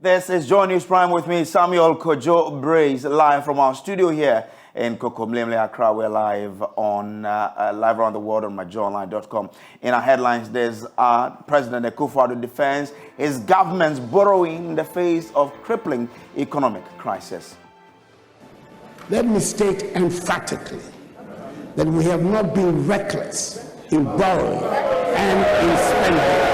This is Joy News Prime with me, Samuel Kojo Brace, live from our studio here in Kokomlemle, Accra. We're live around the world on myjoyonline.com. In our headlines, there's President Akufo-Addo defends his government's borrowing in the face of crippling economic crisis. Let me state emphatically that we have not been reckless in borrowing and in spending.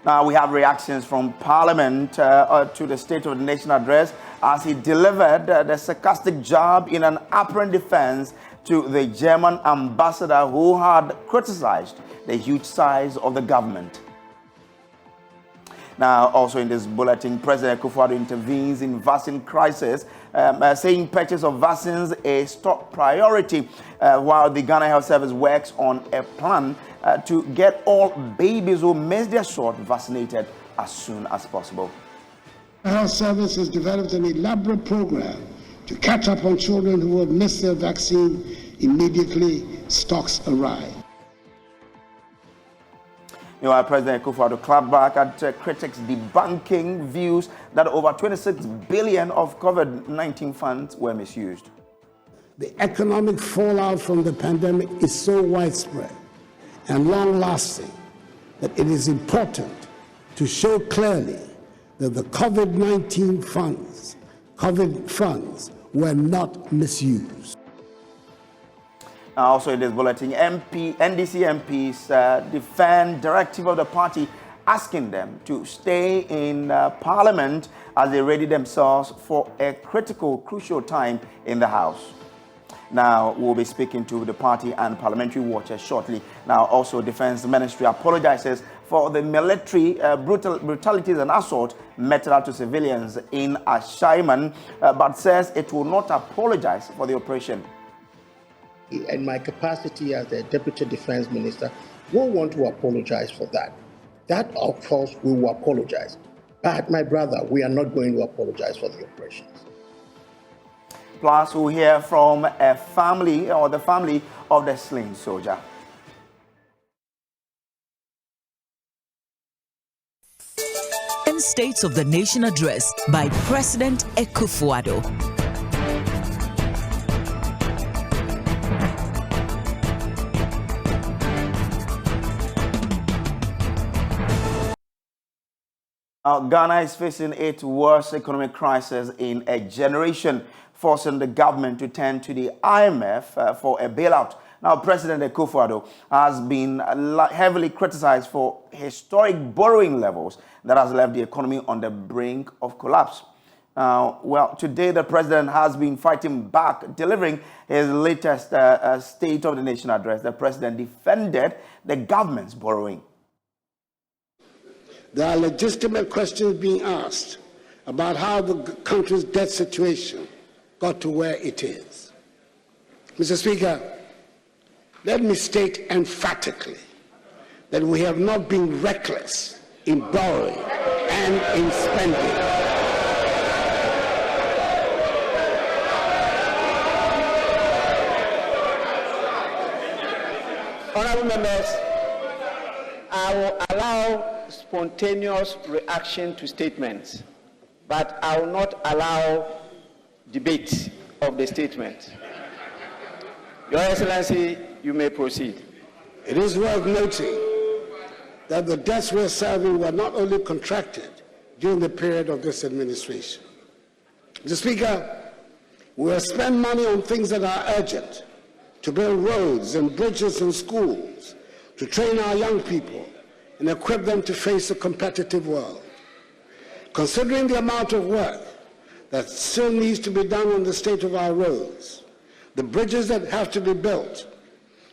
Now we have reactions from Parliament to the State of the Nation address as he delivered the sarcastic jab in an apparent defense to the German ambassador who had criticized the huge size of the government. Now, also in this bulletin, President Akufo-Addo intervenes in vaccine crisis, saying purchase of vaccines is top priority, while the Ghana Health Service works on a plan to get all babies who miss their shot vaccinated as soon as possible. The Health Service has developed an elaborate program to catch up on children who have missed their vaccine immediately stocks arrive. Meanwhile, President Akufo-Addo clapped back at critics debunking views that over 26 billion of COVID-19 funds were misused. The economic fallout from the pandemic is so widespread and long-lasting that it is important to show clearly that the COVID-19 funds were not misused. Also in this bulletin, NDC MPs defend directive of the party, asking them to stay in Parliament as they ready themselves for a crucial time in the House. Now, we'll be speaking to the party and parliamentary watchers shortly. Now, also, Defense Ministry apologizes for the military brutalities and assault meted out to civilians in Ashaiman, but says it will not apologize for the operation. In my capacity as the Deputy Defense Minister, will want to apologize for that. That, of course, we will apologize. But, my brother, we are not going to apologize for the operations. Plus, we'll hear from a family or the family of the slain soldier. In States of the Nation address by President Akufo-Addo. Ghana is facing its worst economic crisis in a generation, forcing the government to turn to the IMF for a bailout. Now, President Akufo-Addo has been heavily criticized for historic borrowing levels that has left the economy on the brink of collapse. Well, today the president has been fighting back, delivering his latest State of the Nation address. The president defended the government's borrowing. There are legitimate questions being asked about how the country's debt situation got to where it is. Mr. Speaker, let me state emphatically that we have not been reckless in borrowing and in spending. Honorable members, I will allow spontaneous reaction to statements, but I will not allow debate of the statement. Your Excellency, you may proceed. It is worth noting that the debts we're serving were not only contracted during the period of this administration. Mr. Speaker, we will spend money on things that are urgent, to build roads and bridges and schools, to train our young people and equip them to face a competitive world. Considering the amount of work that still needs to be done on the state of our roads, the bridges that have to be built,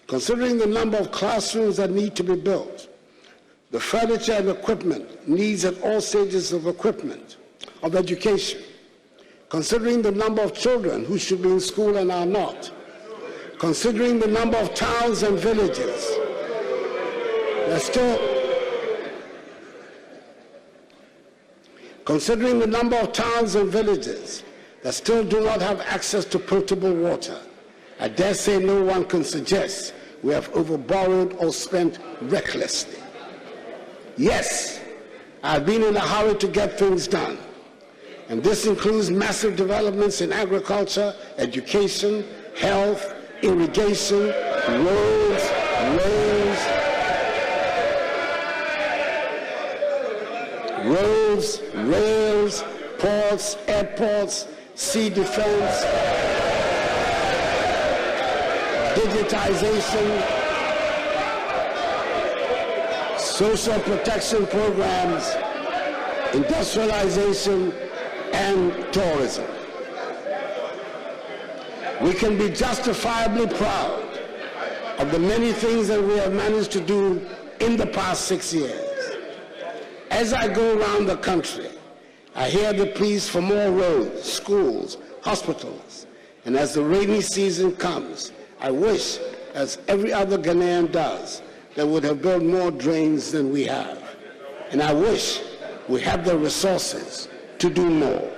considering the number of classrooms that need to be built, the furniture and equipment needs at all stages of education, considering the number of children who should be in school and are not, considering the number of towns and villages that still do not have access to potable water, I dare say no one can suggest we have overborrowed or spent recklessly. Yes, I've been in a hurry to get things done. And this includes massive developments in agriculture, education, health, irrigation, roads, rails, ports, airports, sea defense, digitization, social protection programs, industrialization, and tourism. We can be justifiably proud of the many things that we have managed to do in the past 6 years. As I go around the country, I hear the pleas for more roads, schools, hospitals, and as the rainy season comes, I wish, as every other Ghanaian does, that would have built more drains than we have. And I wish we had the resources to do more.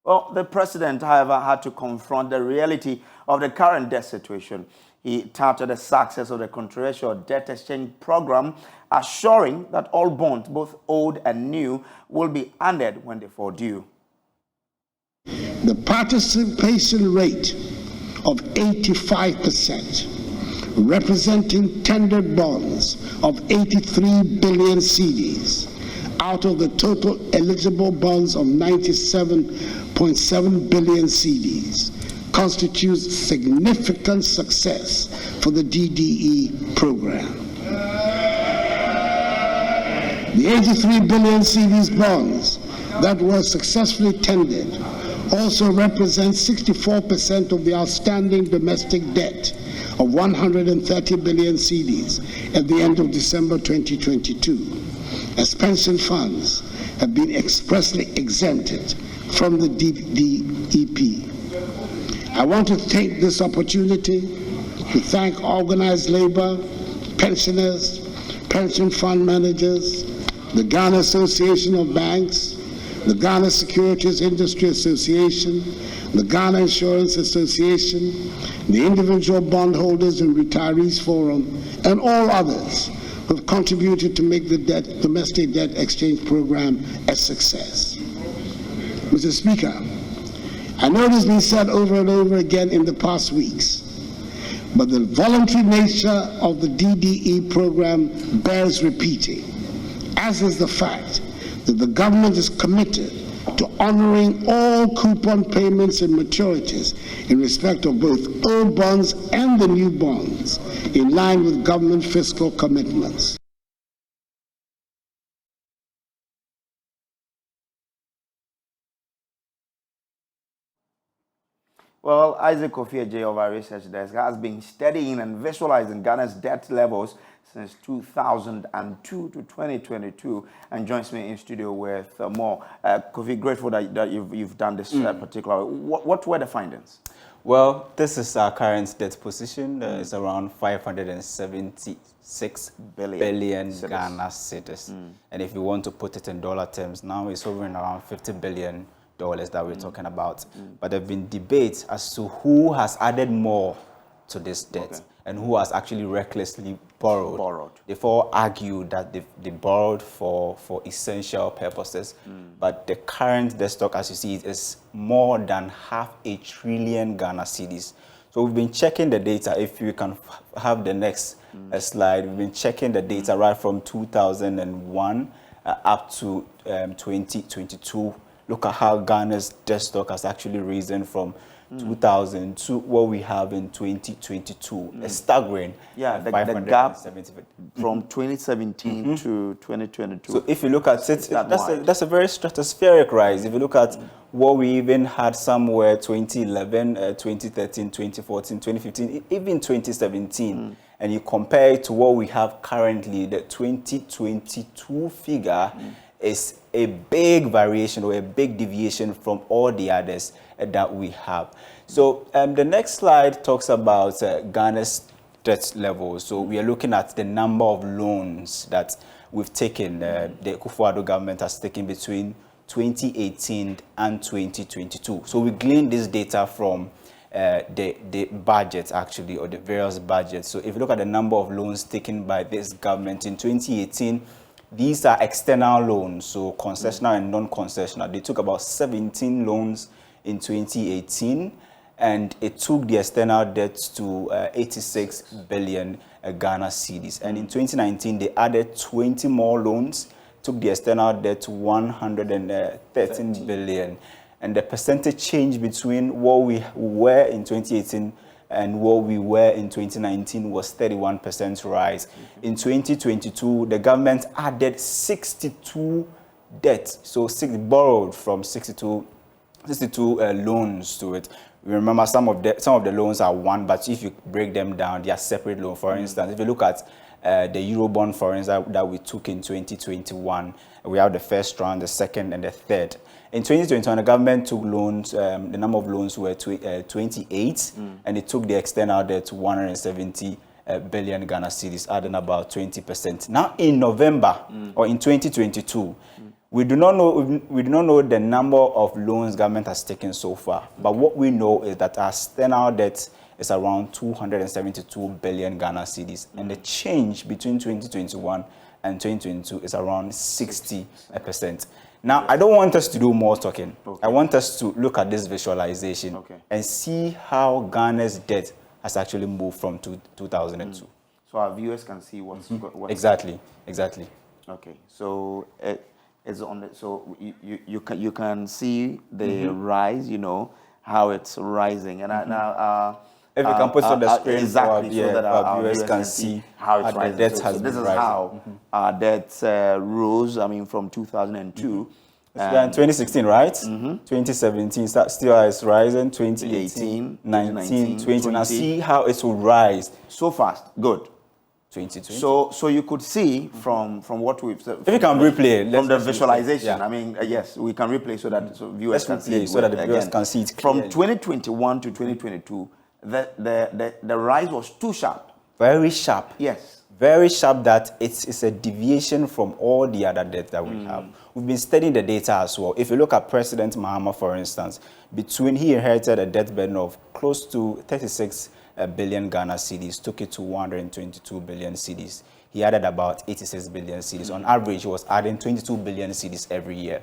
Well, the president, however, had to confront the reality of the current debt situation. He touted the success of the controversial debt exchange program, assuring that all bonds, both old and new, will be honored when they fall due. The participation rate of 85%, representing tendered bonds of 83 billion cedis out of the total eligible bonds of 97.7 billion cedis, constitutes significant success for the DDE program. The 83 billion cedis bonds that were successfully tendered also represent 64% of the outstanding domestic debt of 130 billion cedis at the end of December 2022, as pension funds have been expressly exempted from the DDEP. I want to take this opportunity to thank organized labor, pensioners, pension fund managers, the Ghana Association of Banks, the Ghana Securities Industry Association, the Ghana Insurance Association, the Individual Bondholders and Retirees Forum, and all others who have contributed to make the domestic debt exchange program a success. Mr. Speaker, I know it has been said over and over again in the past weeks, but the voluntary nature of the DDE program bears repeating, as is the fact that the government is committed to honoring all coupon payments and maturities in respect of both old bonds and the new bonds, in line with government fiscal commitments. Well, Isaac Kofi of our research desk has been studying and visualizing Ghana's debt levels since 2002 to 2022 and joins me in studio with more. Kofi, grateful that you've done this particular. What were the findings? Well, this is our current debt position. It's around 576 billion Ghana cedis. And if you want to put it in dollar terms, now it's hovering around $50 billion that we're talking about. But there have been debates as to who has added more to this debt and who has actually recklessly borrowed. They've all argued that they borrowed for essential purposes, but the current debt stock, as you see, is more than $500 billion Ghana cedis. So we've been checking the data. If you can have the next slide, we've been checking the data right from 2001 up to 2022. Look at how Ghana's debt stock has actually risen from 2000 to what we have in 2022. A staggering. Yeah, the gap from 2017 to 2022. So if you look at it, that's a very stratospheric rise. If you look at what we even had somewhere 2011, 2013, 2014, 2015, even 2017, and you compare it to what we have currently, the 2022 figure is a big variation or a big deviation from all the others that we have. So the next slide talks about Ghana's debt level. So we are looking at the number of loans that we've taken, the Akufo-Addo government has taken between 2018 and 2022. So we gleaned this data from the budget, actually, or the various budgets. So if you look at the number of loans taken by this government in 2018, These are external loans, so concessional and non-concessional. They took about 17 loans in 2018, and it took the external debt to 86 billion Ghana cedis. And in 2019, they added 20 more loans, took the external debt to 113 billion. And the percentage change between what we were in 2018 and what we were in 2019 was 31% rise. In 2022, the government added 62 debts, so borrowed from 62 loans to it. Remember, some of the loans are one, but if you break them down, they are separate loans. For instance, if you look at the Eurobond, for instance, that we took in 2021, we have the first round, the second, and the third. In 2021, the government took loans, the number of loans were 28, and it took the external debt to 170 billion Ghana cedis, adding about 20%. Now, in November, or in 2022, we do not know the number of loans government has taken so far, but what we know is that our external debt is around 272 billion Ghana cedis, and the change between 2021 and 2022 is around 60%. Now, I don't want us to do more talking. I want us to look at this visualization and see how Ghana's debt has actually moved from 2002. So our viewers can see what's Exactly. Okay, so it's on the, so you can see the rise, how it's rising, and now if you can put it on the screen, exactly, so that our viewers can see how it's rising. Debt has been this is rising. how our debt rose. I mean, from 2002. In 2016, right? 2017, still is rising. 2018, 19, 20. Now see how it will rise so fast. Good. 2020. So you could see from what we've said. If you can replay from the visualization. I mean, yes, we can replay so that viewers can see it. So that the viewers can see it clearly. From 2021 to 2022, the rise was too sharp. Very sharp. Yes. Very sharp, that it's a deviation from all the other debt that we have. We've been studying the data as well. If you look at President Mahama, for instance, he inherited a debt burden of close to 36 billion Ghana cedis, took it to 122 billion cedis. He added about 86 billion cedis. On average, he was adding 22 billion cedis every year.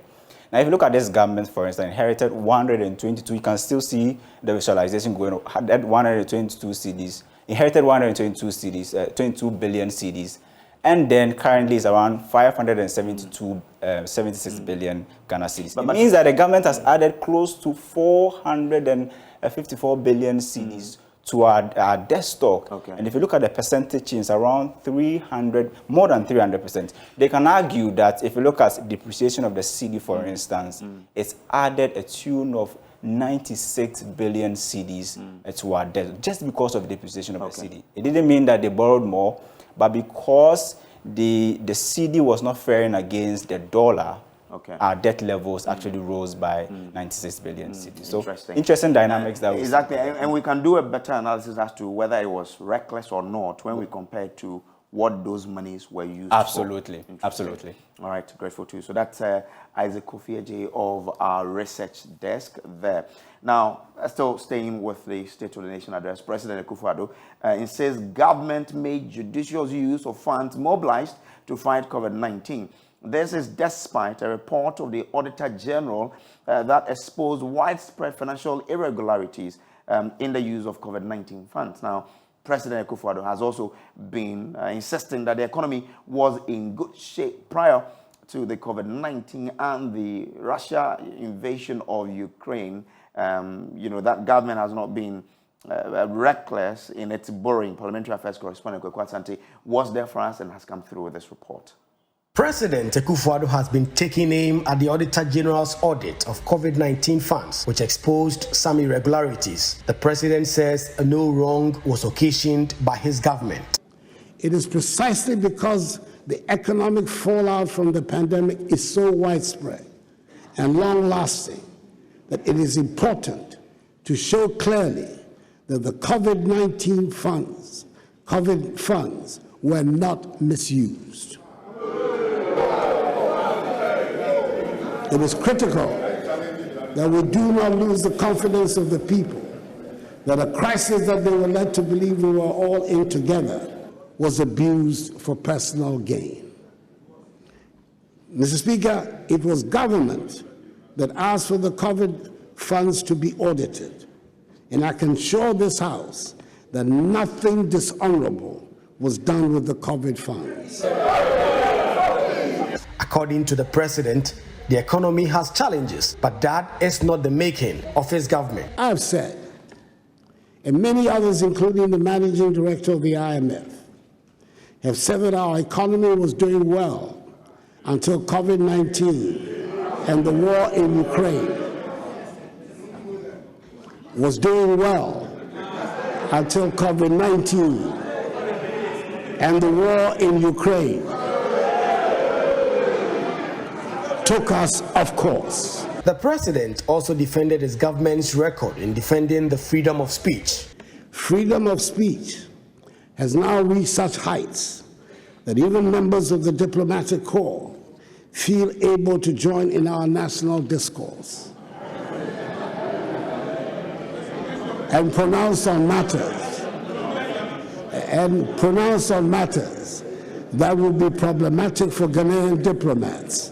Now, if you look at this government, for instance, inherited 122, you can still see the visualization going on. Had 122 cedis, inherited 122 cedis, 22 billion cedis, and then currently is around 76 billion Ghana cedis. It means that the government has added close to 454 billion cedis to our debt stock. And if you look at the percentage, it's around more than 300%. They can argue that if you look at depreciation of the cedi, for instance, it's added a tune of 96 billion cedis to our debt just because of the depreciation of the cedi. It didn't mean that they borrowed more, but because the cedi was not faring against the dollar, our debt levels actually rose by 96 billion cedis. So interesting dynamics that we exactly, and we can do a better analysis as to whether it was reckless or not when we compare to what those monies were used for. Absolutely. All right, grateful to you. So that's Isaac Kofi of our research desk there. Now, still staying with the State of the Nation address, President Akufo-Addo says government made judicious use of funds mobilized to fight COVID-19. This is despite a report of the Auditor General that exposed widespread financial irregularities in the use of COVID-19 funds. Now, President Akufo-Addo has also been insisting that the economy was in good shape prior to the COVID-19 and the Russia invasion of Ukraine. That government has not been reckless in its borrowing. Parliamentary Affairs correspondent Kojo Asante was there for us and has come through with this report. President Akufo-Addo has been taking aim at the Auditor General's audit of COVID-19 funds, which exposed some irregularities. The president says no wrong was occasioned by his government. It is precisely because the economic fallout from the pandemic is so widespread and long-lasting that it is important to show clearly that the COVID-19 funds, were not misused. It is critical that we do not lose the confidence of the people that a crisis that they were led to believe we were all in together was abused for personal gain. Mr. Speaker, it was government that asked for the COVID funds to be audited, and I can assure this House that nothing dishonorable was done with the COVID funds. According to the president, the economy has challenges, but that is not the making of his government. I've said, and many others, including the managing director of the IMF, have said that our economy was doing well until COVID-19 and the war in Ukraine. Was doing well until COVID-19 and the war in Ukraine took us off course. The president also defended his government's record in defending the freedom of speech. Freedom of speech has now reached such heights that even members of the diplomatic corps feel able to join in our national discourse and pronounce on matters that will be problematic for Ghanaian diplomats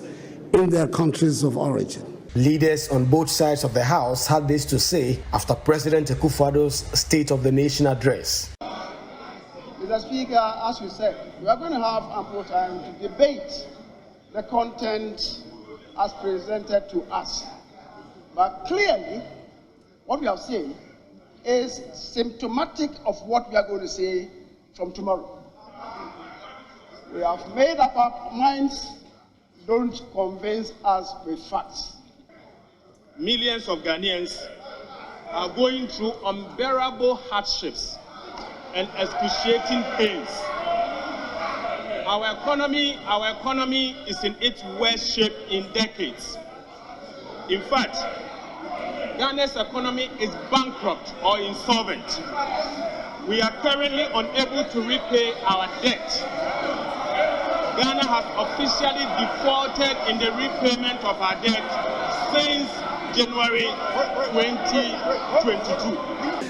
in their countries of origin. Leaders on both sides of the House had this to say after President Akufo-Addo's State of the Nation address. Mr. Speaker, as you said, we are going to have ample time to debate the content as presented to us. But clearly, what we have seen is symptomatic of what we are going to say from tomorrow. We have made up our minds. Don't convince us with facts. Millions of Ghanaians are going through unbearable hardships and excruciating pains. Our economy is in its worst shape in decades. In fact, Ghana's economy is bankrupt or insolvent. We are currently unable to repay our debt. Ghana has officially defaulted in the repayment of our debt since January 2022.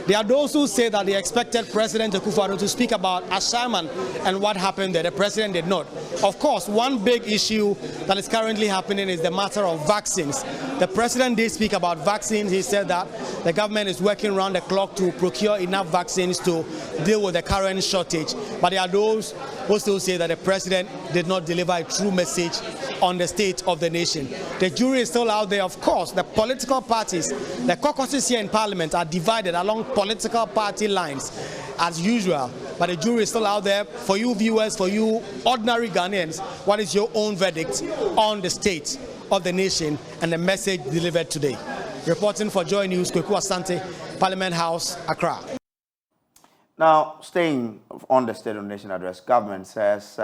There are those who say that they expected President Akufo-Addo to speak about Ashaiman and what happened there. The president did not. Of course, one big issue that is currently happening is the matter of vaccines. The president did speak about vaccines. He said that the government is working around the clock to procure enough vaccines to deal with the current shortage. But there are those who still say that the president did not deliver a true message on the state of the nation. The jury is still out there. Of course, the political parties, the caucuses here in Parliament are divided along political party lines as usual, but the jury is still out there. For you viewers, for you ordinary Ghanaians, what is your own verdict on the state of the nation and the message delivered today? Reporting for Joy News, Kweku Asante, Parliament House, Accra. Now, staying on the State of the Nation address, government says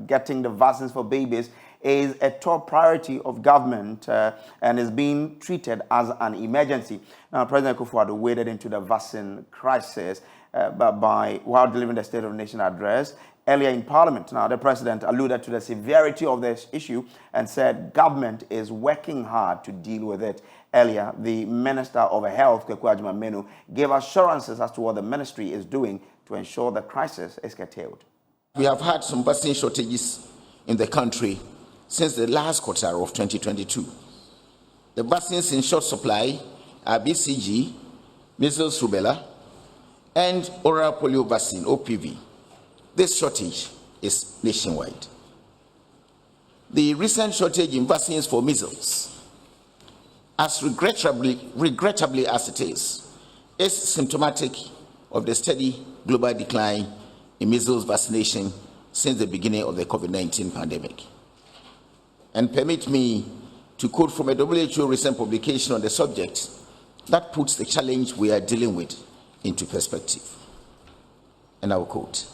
getting the vaccines for babies is a top priority of government and is being treated as an emergency. Now, President Akufo-Addo waded into the vaccine crisis while delivering the State of the Nation address earlier in Parliament. Now, the president alluded to the severity of this issue and said government is working hard to deal with it. Earlier, the Minister of Health, Kojo, gave assurances as to what the ministry is doing to ensure the crisis is curtailed. We have had some vaccine shortages in the country since the last quarter of 2022. The vaccines in short supply are BCG, measles, rubella, and oral polio vaccine, OPV. This shortage is nationwide. The recent shortage in vaccines for measles, as regrettably as it is symptomatic of the steady global decline in measles vaccination since the beginning of the COVID-19 pandemic. And permit me to quote from a WHO recent publication on the subject that puts the challenge we are dealing with into perspective. And I will quote: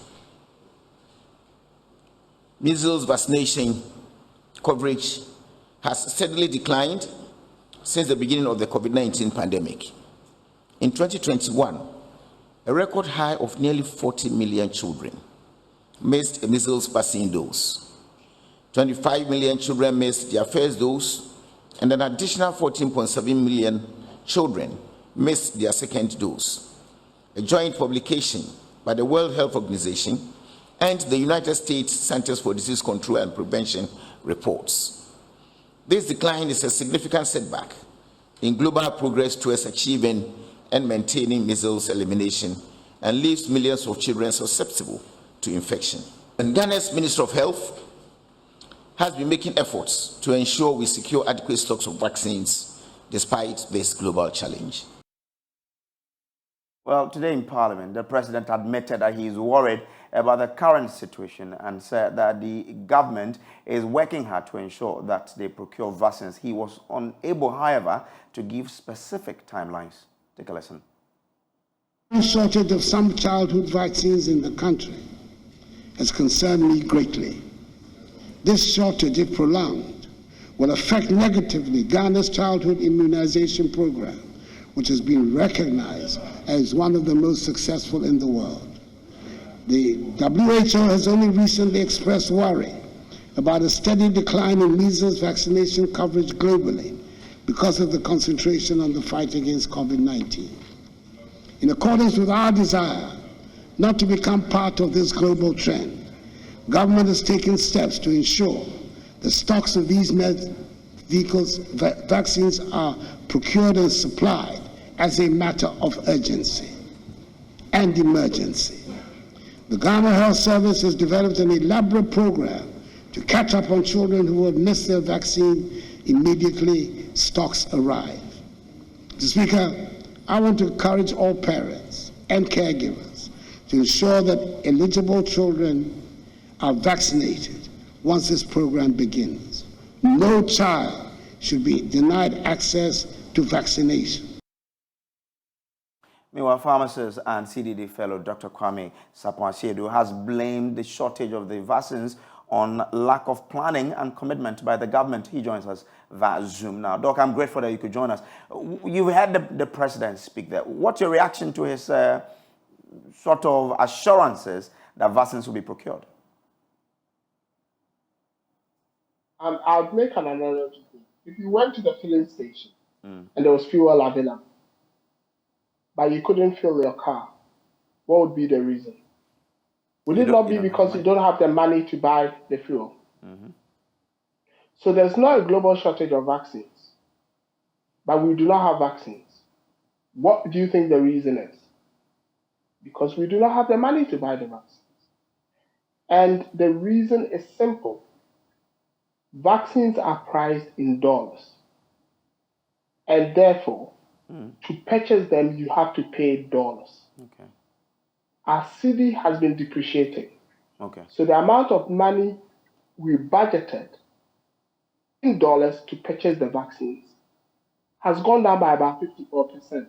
measles vaccination coverage has steadily declined since the beginning of the COVID-19 pandemic. In 2021, a record high of nearly 40 million children missed a measles vaccine dose. 25 million children missed their first dose, and an additional 14.7 million children missed their second dose. A joint publication by the World Health Organization and the United States Centers for Disease Control and Prevention reports This decline is a significant setback in global progress towards achieving and maintaining measles elimination and leaves millions of children susceptible to infection. And Ghana's Minister of Health has been making efforts to ensure we secure adequate stocks of vaccines despite this global challenge. Well, today in Parliament, the President admitted that he is worried about the current situation and said that the government is working hard to ensure that they procure vaccines. He was unable, however, to give specific timelines. Take a listen. The shortage of some childhood vaccines in the country has concerned me greatly. This shortage, if prolonged, will affect negatively Ghana's childhood immunization program, which has been recognized as one of the most successful in the world. The WHO has only recently expressed worry about a steady decline in measles vaccination coverage globally because of the concentration on the fight against COVID-19. In accordance with our desire not to become part of this global trend, government has taken steps to ensure the stocks of these vaccines are procured and supplied as a matter of urgency and emergency. The Ghana Health Service has developed an elaborate program to catch up on children who have missed their vaccine immediately stocks arrive. Mr. Speaker, I want to encourage all parents and caregivers to ensure that eligible children are vaccinated once this program begins. No child should be denied access to vaccination. Meanwhile, pharmacist and CDD fellow Dr. Kwame Sapon-Asiedu has blamed the shortage of the vaccines on lack of planning and commitment by the government. He joins us via Zoom now. Doc, I'm grateful that you could join us. You've had the president speak there. What's your reaction to his sort of assurances that vaccines will be procured? I'll make an analogy. If you went to the filling station and there was fuel available, but you couldn't fill your car, what would be the reason? Would it not be because you don't have the money to buy the fuel? Mm-hmm. So there's not a global shortage of vaccines, but we do not have vaccines. What do you think the reason is? Because we do not have the money to buy the vaccines. And the reason is simple. Vaccines are priced in dollars. And therefore, to purchase them, you have to pay dollars. Okay. Our cedi has been depreciating. Okay. So the amount of money we budgeted in dollars to purchase the vaccines has gone down by about 54%.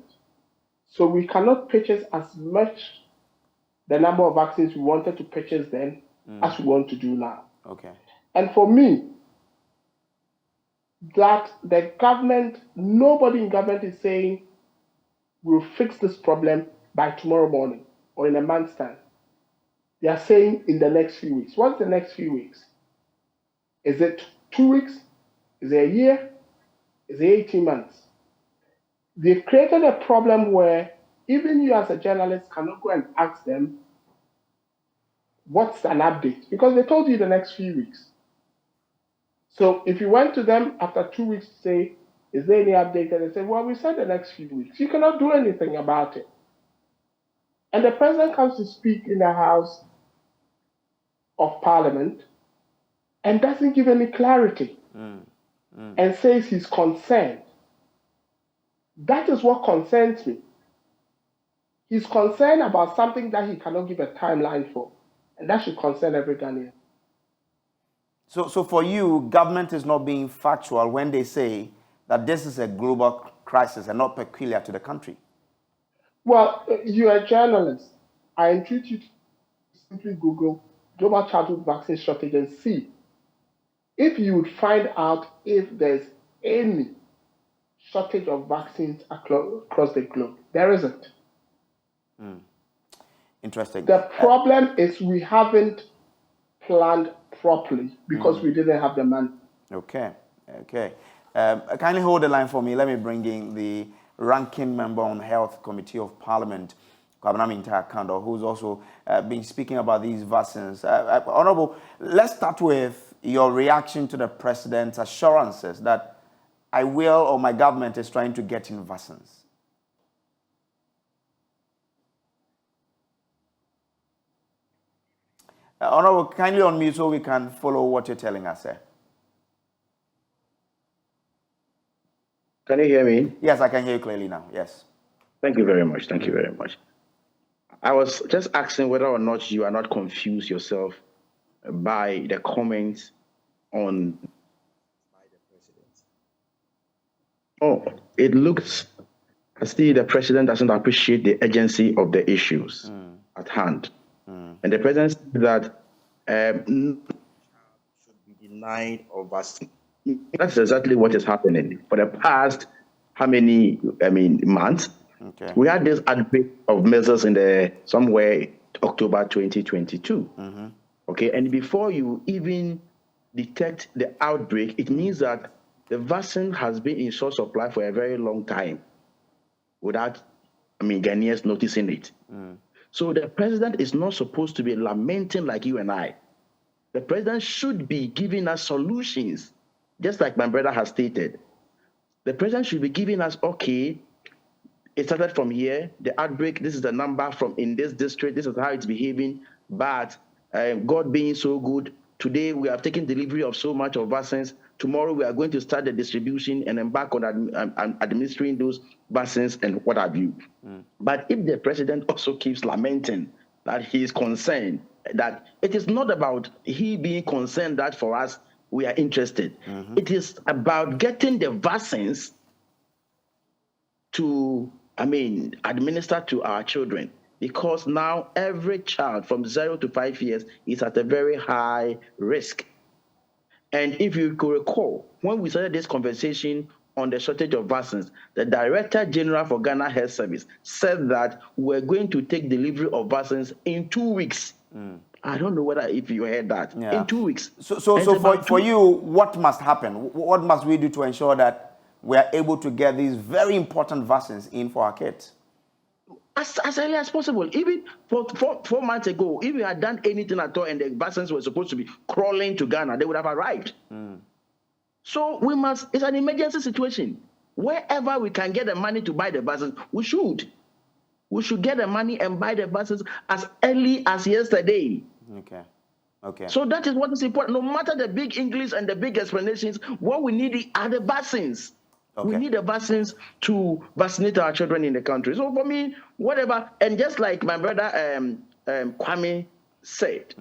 So we cannot purchase as much the number of vaccines we wanted to purchase then as we want to do now. Okay. And for me, that the government, nobody in government is saying we'll fix this problem by tomorrow morning or in a month's time. They are saying in the next few weeks. What's the next few weeks? Is it 2 weeks? Is it a year? Is it 18 months? They've created a problem where even you as a journalist cannot go and ask them, what's an update? Because they told you the next few weeks. So if you went to them after 2 weeks to say, is there any update? And they say, well, we said the next few weeks. You cannot do anything about it. And the president comes to speak in the House of Parliament and doesn't give any clarity and says he's concerned. That is what concerns me. He's concerned about something that he cannot give a timeline for. And that should concern every Ghanaian. So for you, government is not being factual when they say that this is a global crisis and not peculiar to the country? Well, you're a journalist. I entreat you to simply Google global childhood vaccine shortage and see if you would find out if there's any shortage of vaccines across the globe. There isn't. Interesting. The problem is we haven't planned properly because we didn't have the money. Okay. Kindly hold the line for me. Let me bring in the ranking member on Health Committee of Parliament, Kwabena Minta Kando, who's also been speaking about these vaccines. Honorable, let's start with your reaction to the president's assurances that I will or my government is trying to get in vaccines. Honorable, kindly unmute so we can follow what you're telling us, sir. Can you hear me? Yes, I can hear you clearly now. Yes. Thank you very much. Thank you very much. I was just asking whether or not you are not confused yourself by the comments on by the president. Oh, it looks as if the president doesn't appreciate the urgency of the issues at hand. And the president said that should be denied of vaccine. That's exactly what is happening. For the past, how many, months? Okay. We had this outbreak of measles in somewhere October 2022. Okay, and before you even detect the outbreak, it means that the vaccine has been in short supply for a very long time without, Ghanaians noticing it. So the president is not supposed to be lamenting like you and I. The president should be giving us solutions, just like my brother has stated. The president should be giving us, okay, it started from here, the outbreak, this is the number from in this district, this is how it's behaving, but God being so good, today we have taken delivery of so much of vaccines. Tomorrow we are going to start the distribution and embark on administering those vaccines and what have you. But if the president also keeps lamenting that he is concerned, that it is not about he being concerned that for us we are interested. It is about getting the vaccines to, administer to our children. Because now every child from 0 to 5 years is at a very high risk. And if you could recall, when we started this conversation on the shortage of vaccines, the Director General for Ghana Health Service said that we're going to take delivery of vaccines in 2 weeks. I don't know whether if you heard that. Yeah. In 2 weeks. So for you, what must happen? What must we do to ensure that we are able to get these very important vaccines in for our kids? As early as possible. Even 4 months ago, if we had done anything at all and the vaccines were supposed to be crawling to Ghana, they would have arrived. So it's an emergency situation. Wherever we can get the money to buy the vaccines, we should. We should get the money and buy the vaccines as early as yesterday. Okay. So that is what is important. No matter the big English and the big explanations, what we need are the vaccines. Okay. We need the vaccines to vaccinate our children in the country. So for me, whatever, and just like my brother Kwame said,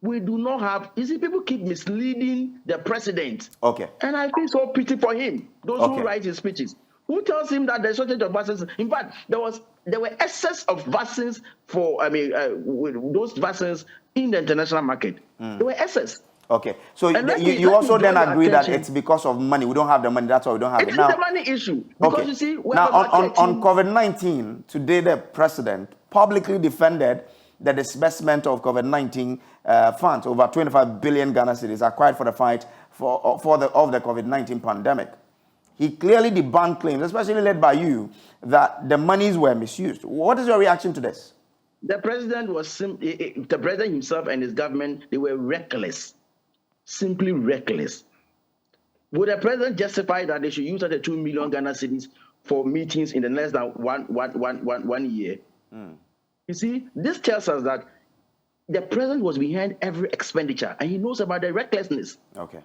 we do not have, people keep misleading the president. Okay. And I feel so pity for him, those who write his speeches. Who tells him that there's shortage of vaccines? In fact, there were excess of vaccines for, those vaccines in the international market. There were excess. Okay, so you also then agree that it's because of money. We don't have the money, that's why we don't have it. It is the money issue. Because you see, now on COVID-19, today the president publicly defended the disbursement of COVID-19 funds, over 25 billion Ghana cedis acquired for the fight of the COVID-19 pandemic. He clearly debunked claims, especially led by you, that the monies were misused. What is your reaction to this? The president the president himself and his government, they were reckless. Simply reckless. Would the president justify that they should use the 2 million Ghana cedis for meetings in the less than one year? You see, this tells us that the president was behind every expenditure and he knows about the recklessness. Okay.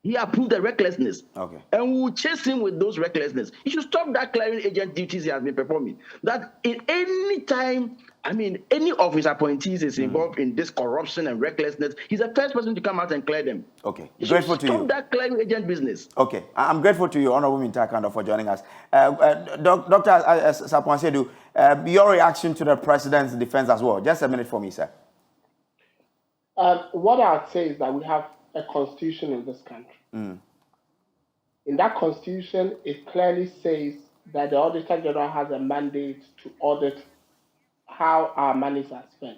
He approved the recklessness. Okay. And we will chase him with those recklessness. He should stop that clearing agent duties he has been performing. That in any time, any of his appointees is involved in this corruption and recklessness, he's the first person to come out and clear them. Okay. He grateful to you. Stop that clearing agent business. Okay. I'm grateful to you, Honorable Mintakando, for joining us. Dr. Sapwansedu, your reaction to the president's defense as well. Just a minute for me, sir. What I'd say is that we have a constitution in this country. In that constitution, it clearly says that the Auditor General has a mandate to audit how our monies are spent.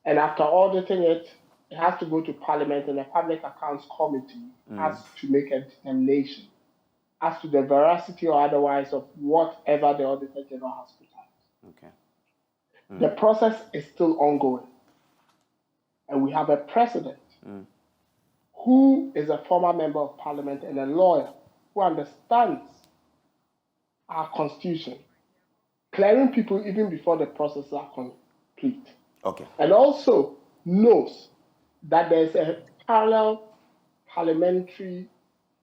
And after auditing it, it has to go to Parliament, and the Public Accounts Committee has to make a determination as to the veracity or otherwise of whatever the Auditor General has put out. Okay. The process is still ongoing. And we have a president who is a former member of parliament and a lawyer who understands our constitution, clearing people even before the processes are complete. Okay. And also knows that there's a parliamentary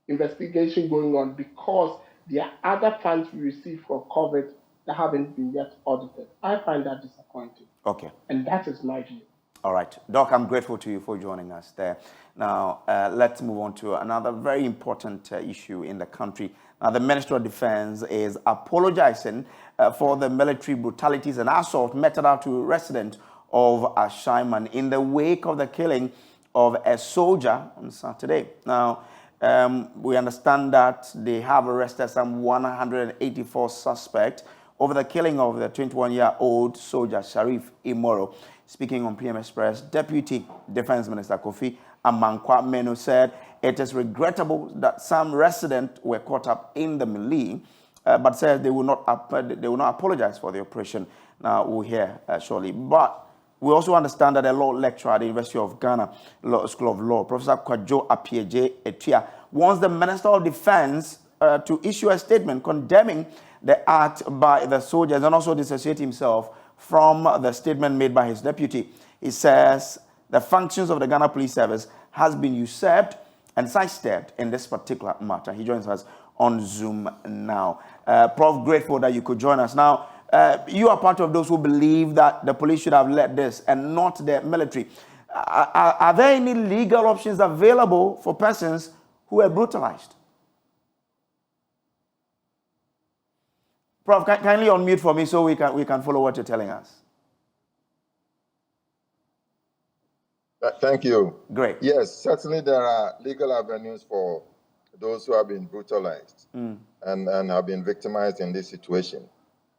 investigation going on because there are other funds we received for COVID that haven't been yet audited. I find that disappointing. Okay. And that is my view. All right. Doc, I'm grateful to you for joining us there. Now, let's move on to another very important issue in the country. Now, the Minister of Defense is apologizing for the military brutalities and assault meted out to residents of Ashaiman in the wake of the killing of a soldier on Saturday. Now, we understand that they have arrested some 184 suspects over the killing of the 21-year-old soldier Sharif Imoro. Speaking on PM Express, Deputy Defense Minister Kofi Amankwa Menu said it is regrettable that some residents were caught up in the melee, but said they will not apologize for the operation. Now, we'll hear shortly. But we also understand that a law lecturer at the University of Ghana School of Law, Professor Kojo Etia, wants the Minister of Defense to issue a statement condemning the act by the soldiers and also dissociate himself from the statement made by his deputy. He says the functions of the Ghana Police Service has been usurped and sidestepped in this particular matter. He joins us on Zoom now. Prof, grateful that you could join us. Now, you are part of those who believe that the police should have led this and not the military. Are there any legal options available for persons who were brutalized? Prof, kindly unmute for me so we can follow what you're telling us. Thank you. Great. Yes, certainly there are legal avenues for those who have been brutalized and have been victimized in this situation.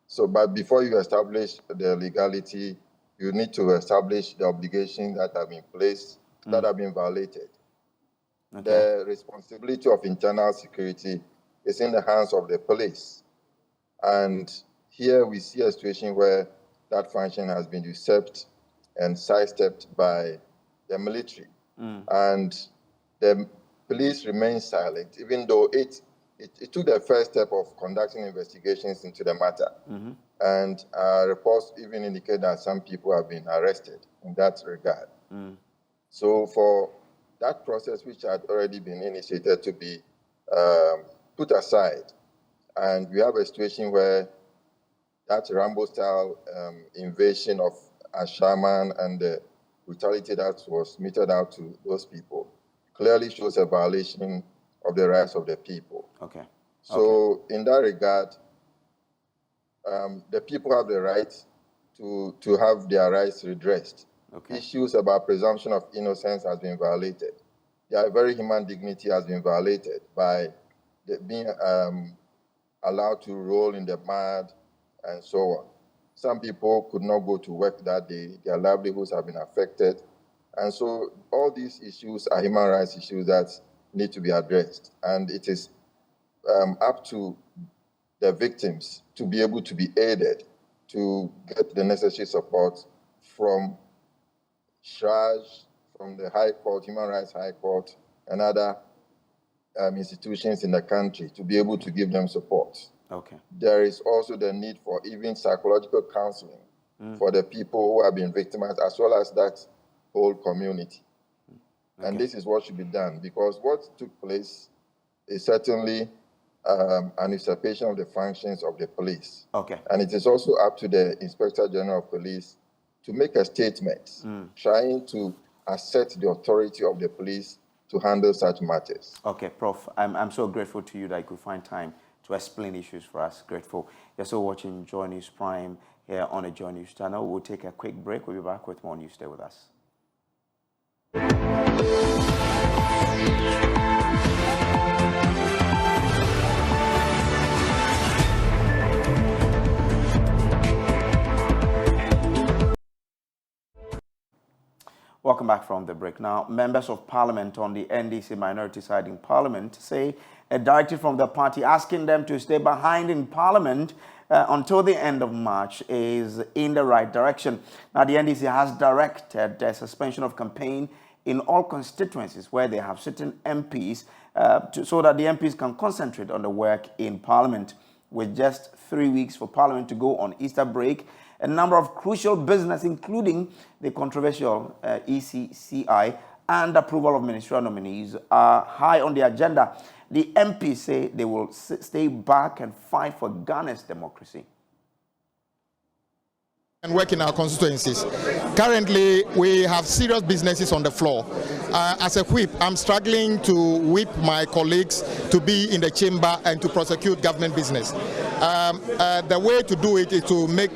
So, but before you establish the legality, you need to establish the obligations that have been placed, that have been violated. Okay. The responsibility of internal security is in the hands of the police. And here we see a situation where that function has been usurped and sidestepped by the military. And the police remain silent, even though it took the first step of conducting investigations into the matter. And reports even indicate that some people have been arrested in that regard. So for that process, which had already been initiated, to be put aside, and we have a situation where that Rambo-style invasion of Ashaiman and the brutality that was meted out to those people clearly shows a violation of the rights of the people. Okay. So in that regard, the people have the right to have their rights redressed. Okay. Issues about presumption of innocence has been violated. Their very human dignity has been violated by being allowed to roll in the mud and so on. Some people could not go to work that day. Their livelihoods have been affected. And so all these issues are human rights issues that need to be addressed. And it is up to the victims to be able to be aided to get the necessary support from SHRAJ, from the High Court, Human Rights High Court, and other institutions in the country to be able to give them support. Okay. There is also the need for even psychological counseling for the people who have been victimized, as well as that whole community. Okay. And this is what should be done, because what took place is certainly an usurpation of the functions of the police. Okay. And it is also up to the Inspector General of Police to make a statement trying to assert the authority of the police to handle such matters. Okay, Prof, I'm so grateful to you that you could find time to explain issues for us. Grateful. You're still watching Joy News Prime here on the Joy News channel. We'll take a quick break. We'll be back with more news. Stay with us. Welcome back from the break. Now, members of Parliament on the NDC minority side in Parliament say A directive from the party asking them to stay behind in Parliament until the end of March is in the right direction. Now, the NDC has directed the suspension of campaign in all constituencies where they have certain MPs so that the MPs can concentrate on the work in Parliament. With just 3 weeks for Parliament to go on Easter break, a number of crucial business, including the controversial ECCI and approval of ministerial nominees, are high on the agenda. The MPs say they will stay back and fight for Ghana's democracy. And work in our constituencies. Currently, we have serious businesses on the floor. As a whip, I'm struggling to whip my colleagues to be in the chamber and to prosecute government business. The way to do it is to make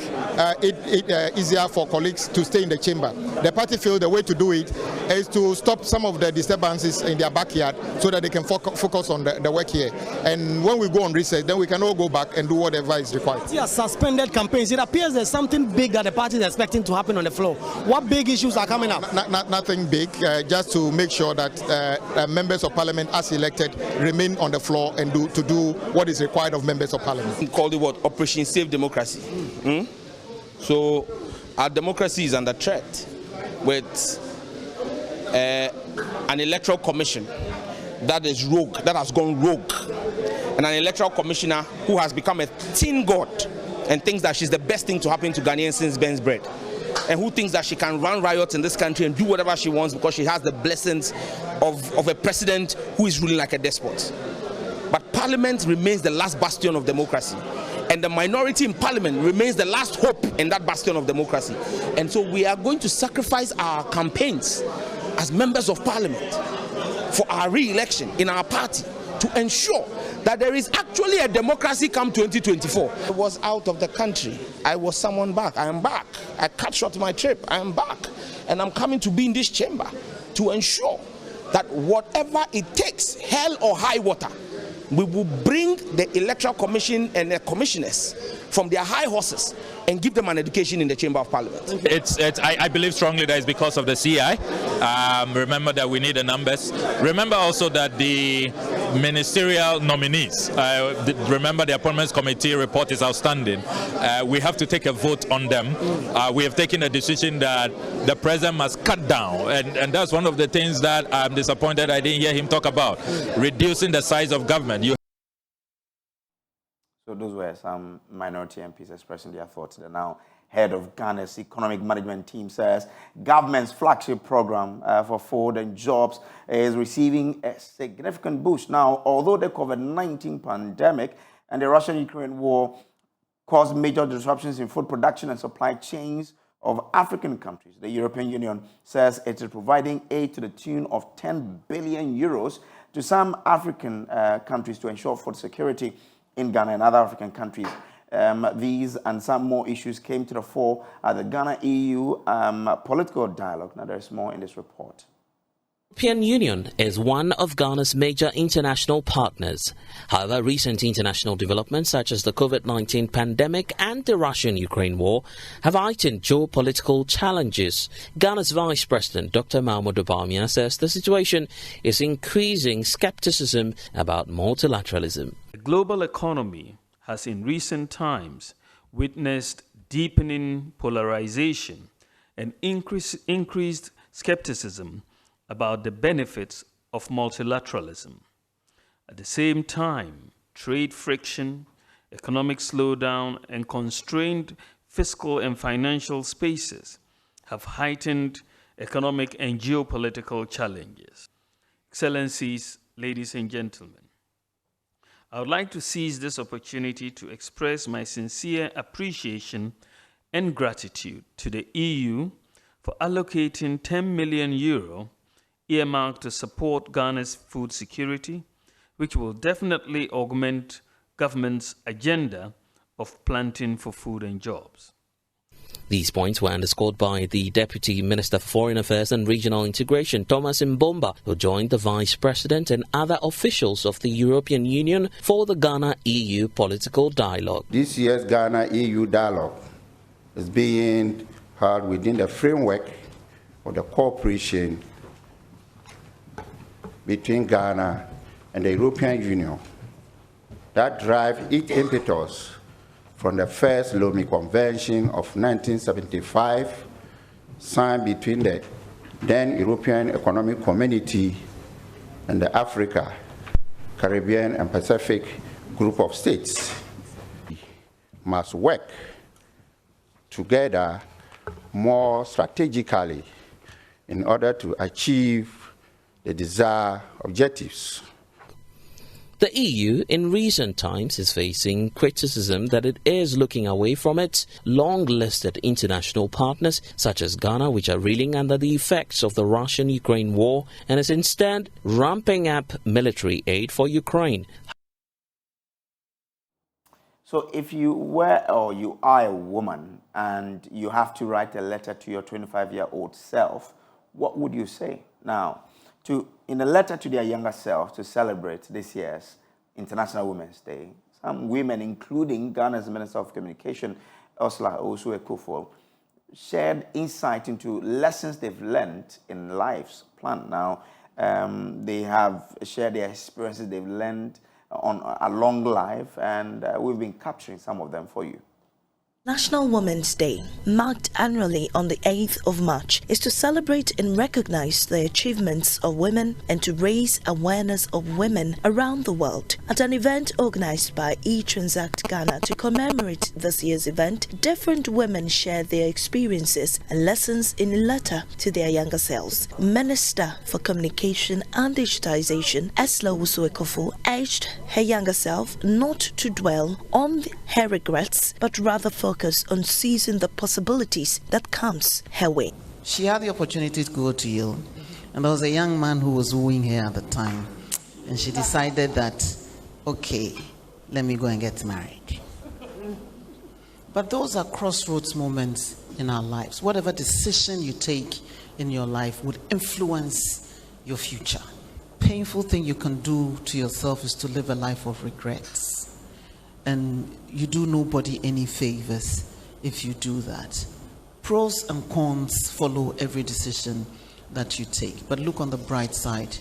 it easier for colleagues to stay in the chamber. The party feels the way to do it is to stop some of the disturbances in their backyard so that they can focus on the work here. And when we go on recess, then we can all go back and do whatever is required. Yeah, suspended campaigns. It appears there's something big that the party is expecting to happen on the floor. What big issues are coming up? Nothing big, just to make sure that members of parliament, as elected, remain on the floor and to do what is required of members of parliament. We call it what? Operation Save Democracy. So our democracy is under threat with an electoral commission that is rogue, that has gone rogue, and an electoral commissioner who has become a teen god and thinks that she's the best thing to happen to Ghanaians since Ben's bread, and who thinks that she can run riots in this country and do whatever she wants because she has the blessings of a president who is ruling like a despot. But Parliament remains the last bastion of democracy, and the minority in Parliament remains the last hope in that bastion of democracy. And so we are going to sacrifice our campaigns as members of Parliament for our re-election in our party to ensure that there is actually a democracy come 2024. I was out of the country. I was summoned back. I am back. I cut short my trip. I am back. And I'm coming to be in this chamber to ensure that whatever it takes, hell or high water, we will bring the Electoral Commission and the commissioners from their high horses and give them an education in the Chamber of Parliament. I believe strongly that it's because of the CI. Remember that we need the numbers. Remember also that the ministerial nominees, remember the Appointments Committee report is outstanding. We have to take a vote on them. We have taken a decision that the president must cut down, and that's one of the things that I'm disappointed I didn't hear him talk about, reducing the size of government. So those were some minority MPs expressing their thoughts. The now head of Ghana's economic management team says government's flagship program for food and jobs is receiving a significant boost. Now, although the COVID-19 pandemic and the Russian-Ukraine war caused major disruptions in food production and supply chains of African countries, the European Union says it is providing aid to the tune of 10 billion euros to some African countries to ensure food security in Ghana and other African countries. These and some more issues came to the fore at the Ghana-EU political dialogue. Now, there's more in this report. The European Union is one of Ghana's major international partners. However, recent international developments such as the COVID-19 pandemic and the Russian-Ukraine war have heightened geopolitical challenges. Ghana's Vice President, Dr. Mahmoud Bawumia, says the situation is increasing skepticism about multilateralism. The global economy has in recent times witnessed deepening polarization and increased skepticism about the benefits of multilateralism. At the same time, trade friction, economic slowdown, and constrained fiscal and financial spaces have heightened economic and geopolitical challenges. Excellencies, ladies and gentlemen, I would like to seize this opportunity to express my sincere appreciation and gratitude to the EU for allocating 10 million euro earmarked to support Ghana's food security, which will definitely augment government's agenda of planting for food and jobs. These points were underscored by the Deputy Minister for Foreign Affairs and Regional Integration, Thomas Mbomba, who joined the Vice President and other officials of the European Union for the Ghana-EU political dialogue. This year's Ghana-EU dialogue is being held within the framework of the cooperation between Ghana and the European Union that drive its impetus from the first Lomé Convention of 1975, signed between the then European Economic Community and the Africa, Caribbean, and Pacific group of states, must work together more strategically in order to achieve the desired objectives. The EU in recent times is facing criticism that it is looking away from its long-listed international partners such as Ghana, which are reeling under the effects of the Russian-Ukraine war, and is instead ramping up military aid for Ukraine. So if you were or you are a woman and you have to write a letter to your 25-year-old self, what would you say? Now, in a letter to their younger self to celebrate this year's International Women's Day, some women, including Ghana's Minister of Communication, Ursula Osu-Ekufo, shared insight into lessons they've learned in life's plan. Now, they have shared their experiences they've learned along life, and we've been capturing some of them for you. National Women's Day, marked annually on the 8th of March, is to celebrate and recognize the achievements of women and to raise awareness of women around the world. At an event organized by eTransact Ghana to commemorate this year's event, different women shared their experiences and lessons in a letter to their younger selves. Minister for Communication and Digitization, Ursula Osu-Ekufo, urged her younger self not to dwell on her regrets, but rather focus on seizing the possibilities that comes her way. She had the opportunity to go to Yale, and there was a young man who was wooing her at the time, and she decided that, okay, let me go and get married. But those are crossroads moments in our lives. Whatever decision you take in your life would influence your future. Painful thing you can do to yourself is to live a life of regrets. And you do nobody any favors if you do that. Pros and cons follow every decision that you take. But look on the bright side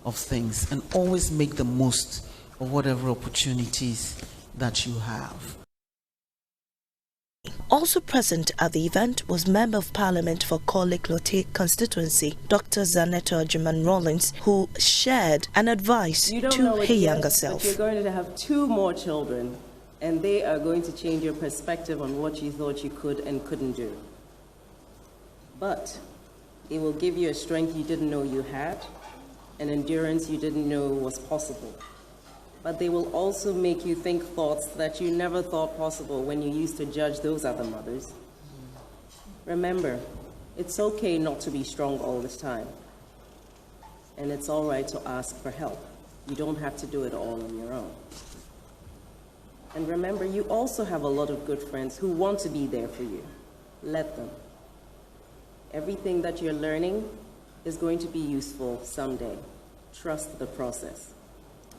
of things and always make the most of whatever opportunities that you have. Also present at the event was Member of Parliament for Korle-Klottey constituency, Dr. Zanetta Ojiman-Rawlings, who shared an advice to her younger self. You're going to have 2 more children, and they are going to change your perspective on what you thought you could and couldn't do. But it will give you a strength you didn't know you had, an endurance you didn't know was possible. But they will also make you think thoughts that you never thought possible when you used to judge those other mothers. Remember, it's okay not to be strong all this time. And it's all right to ask for help. You don't have to do it all on your own. And remember, you also have a lot of good friends who want to be there for you. Let them. Everything that you're learning is going to be useful someday. Trust the process,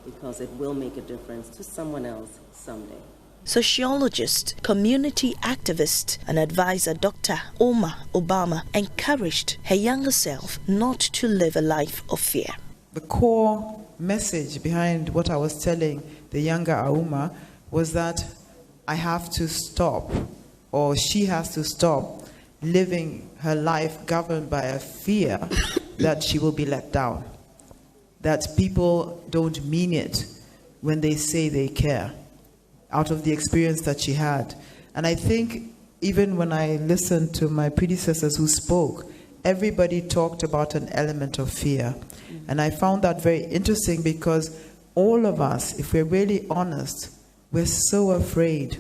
because it will make a difference to someone else someday. Sociologist, community activist, and advisor Dr. Omar Obama encouraged her younger self not to live a life of fear. The core message behind what I was telling the younger Auma was that I have to stop, or she has to stop, living her life governed by a fear that she will be let down, that people don't mean it when they say they care, out of the experience that she had. And I think even when I listened to my predecessors who spoke, everybody talked about an element of fear. And I found that very interesting because all of us, if we're really honest, we're so afraid.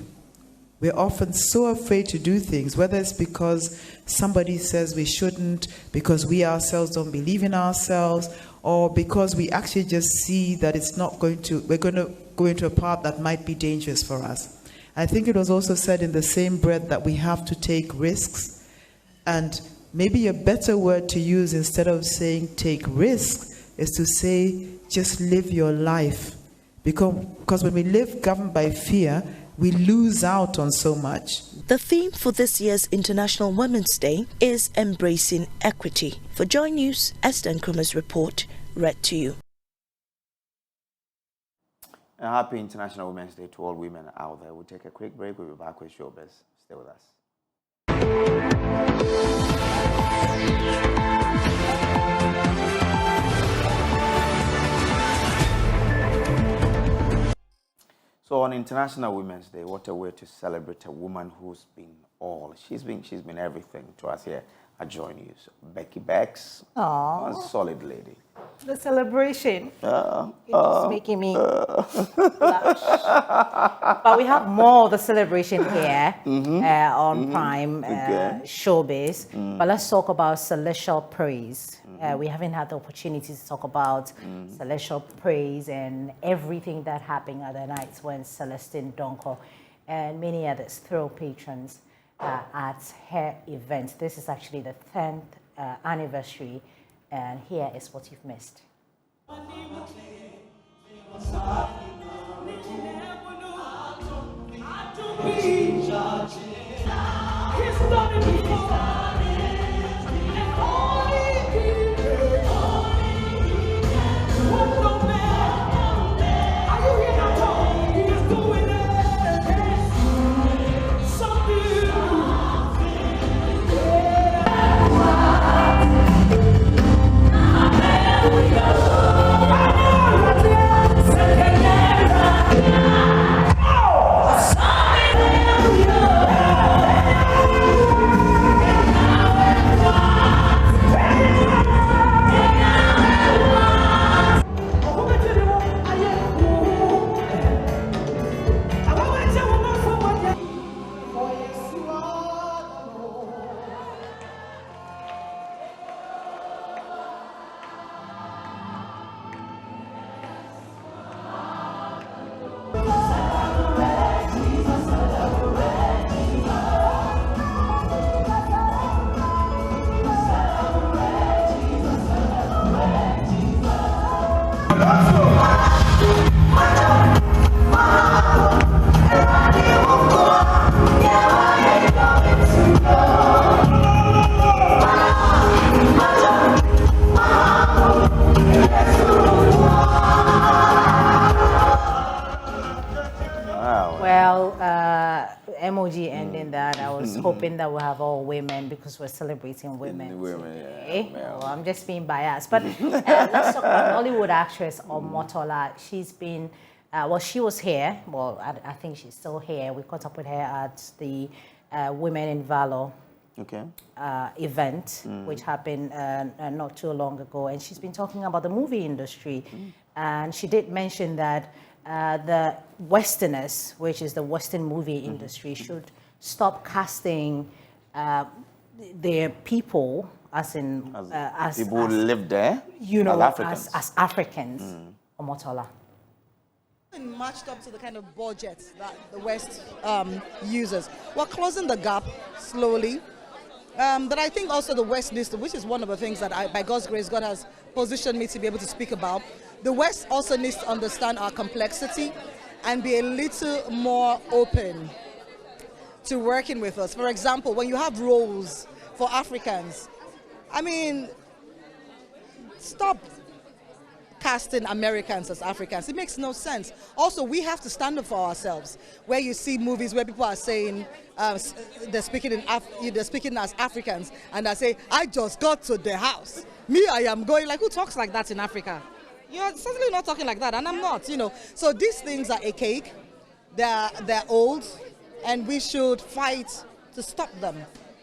We're often so afraid to do things, whether it's because somebody says we shouldn't, because we ourselves don't believe in ourselves, or because we actually just see that it's not going to, we're going to go into a path that might be dangerous for us. I think it was also said in the same breath that we have to take risks. And maybe a better word to use instead of saying take risks is to say just live your life. Because when we live governed by fear, we lose out on so much. The theme for this year's International Women's Day is embracing equity. For Joy News, Esther Nkrumah's report read to you. And happy International Women's Day to all women out there. We'll take a quick break. We'll be back with Showbiz. Stay with us. So on International Women's Day, what a way to celebrate a woman who's been all. She's been everything to us here at Joy News. Becky Becks, a solid lady. The celebration is making me blush. But we have more of the celebration here on Prime Showbiz. But let's talk about celestial praise. We haven't had the opportunity to talk about celestial praise and everything that happened at the nights when Celestine Donko and many others throw patrons at her event. This is actually the 10th anniversary, and here is what you've missed. Emoji ending that. I was hoping that we'll have all women because we're celebrating women today. Yeah. Oh, I'm just being biased. But let's talk about Hollywood actress Omotola. She's been, she was here. Well, I think she's still here. We caught up with her at the Women in Valor event, which happened not too long ago. And she's been talking about the movie industry. And she did mention that the Westerners, which is the Western movie industry, should stop casting their people as people who live there, you know, as Africans. Omotola. Matched up to the kind of budget that the West uses. We're closing the gap slowly. But I think also the West needs to, which is one of the things that by God's grace, God has positioned me to be able to speak about. The West also needs to understand our complexity and be a little more open to working with us. For example, when you have roles for Africans, I mean, stop casting Americans as Africans. It makes no sense. Also, we have to stand up for ourselves. Where you see movies where people are saying they're speaking as Africans, and I say, I just got to the house. Me, I am going. Like, who talks like that in Africa? You're certainly not talking like that, and I'm not, you know. So these things are archaic, they're old, and we should fight to stop them.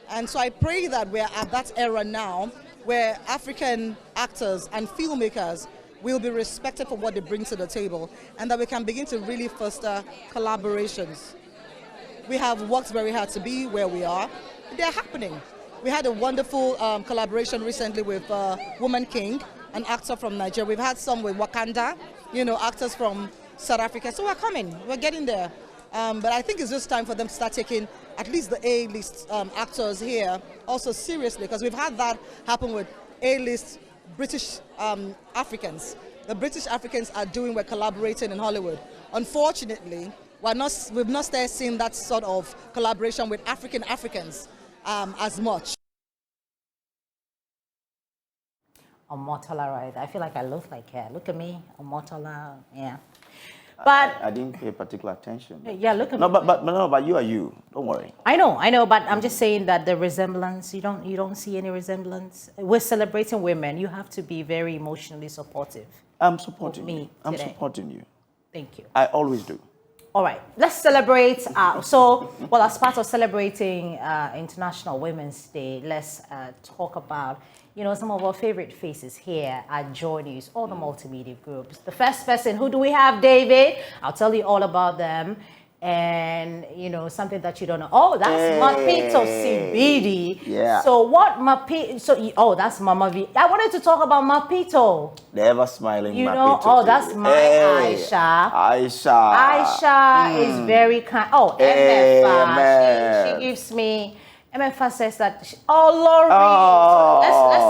And so I pray that we're at that era now where African actors and filmmakers will be respected for what they bring to the table, and that we can begin to really foster collaborations. We have worked very hard to be where we are. They're happening. We had a wonderful collaboration recently with Woman King, an actor from Nigeria. We've had some with Wakanda, you know, actors from South Africa. So we're coming, we're getting there. But I think it's just time for them to start taking at least the A-list actors here also seriously, because we've had that happen with A-list British Africans. The British Africans are we're collaborating in Hollywood. Unfortunately, we've not started seeing that sort of collaboration with Africans as much. Omotola, right? I feel like I look like her. Look at me, Omotola, yeah. But I didn't pay particular attention. Yeah, look at no, me. but you are you. Don't worry. I know, but I'm just saying that the resemblance, you don't see any resemblance. We're celebrating women. You have to be very emotionally supportive. I'm supporting me you. I'm today. supporting you. Thank you. I always do. All right, let's celebrate. As part of celebrating International Women's Day, let's talk about, some of our favorite faces here at Joy News, all the multimedia groups. The first person, who do we have, David? I'll tell you all about them. And, something that you don't know. Oh, that's Mapito Sibidi. Yeah. So what Mapito, that's Mama V. I wanted to talk about Mapito. The ever smiling Mapito. That's my Aisha. Aisha is very kind. Oh, MFA. She gives me, MFA says that, Loretta.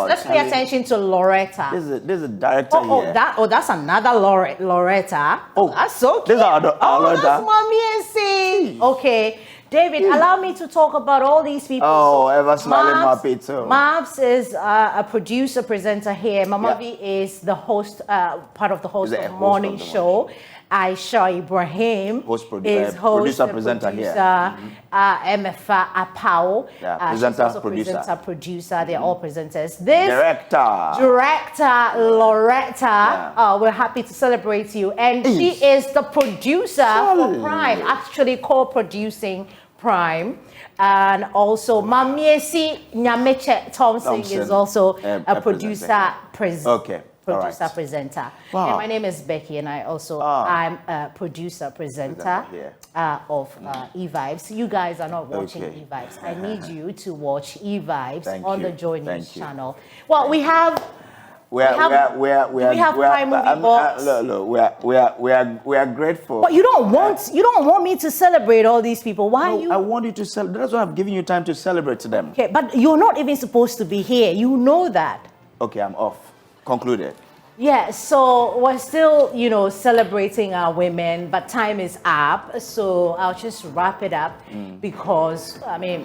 Let's pay attention to Loretta. This is a director here. That's another Loretta. Oh, that's so cute. This is Loretta. That's Mommy and C. Okay. David, allow me to talk about all these people. Oh, ever smiling Mapito. Mabs is a producer, presenter here. Mama V is the host, part of the host of the morning show. Aisha Ibrahim is host, presenter here. MFA Apao, producer. They're all presenters. Director Loretta. We're happy to celebrate you, and she is the producer for Prime, actually co-producing Prime. And also Mamiesi Nyameche Thompson is also a producer presenter. Presenter. Wow. And my name is Becky, and I'm a producer presenter of E-Vibes. You guys are not watching E-Vibes. I need you to watch E-Vibes on the Joy News channel. Well, we have Prime Movie Box. We are grateful. But you don't want me to celebrate all these people. Why are you? I want you to celebrate. That's why I'm giving you time to celebrate to them. Okay, but you're not even supposed to be here. You know that. Okay, I'm off. Concluded. Yeah, so we're still, celebrating our women, but time is up. So I'll just wrap it up because,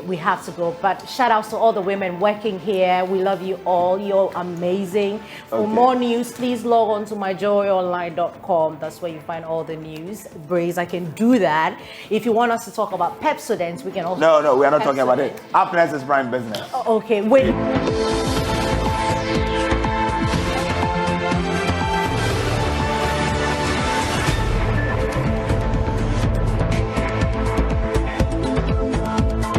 we have to go. But shout outs to all the women working here. We love you all. You're amazing. For more news, please log on to myjoyonline.com. That's where you find all the news. Braze, I can do that. If you want us to talk about Pepsodent, we can also... No, we are not talking about it. Happiness is prime business. Okay, wait.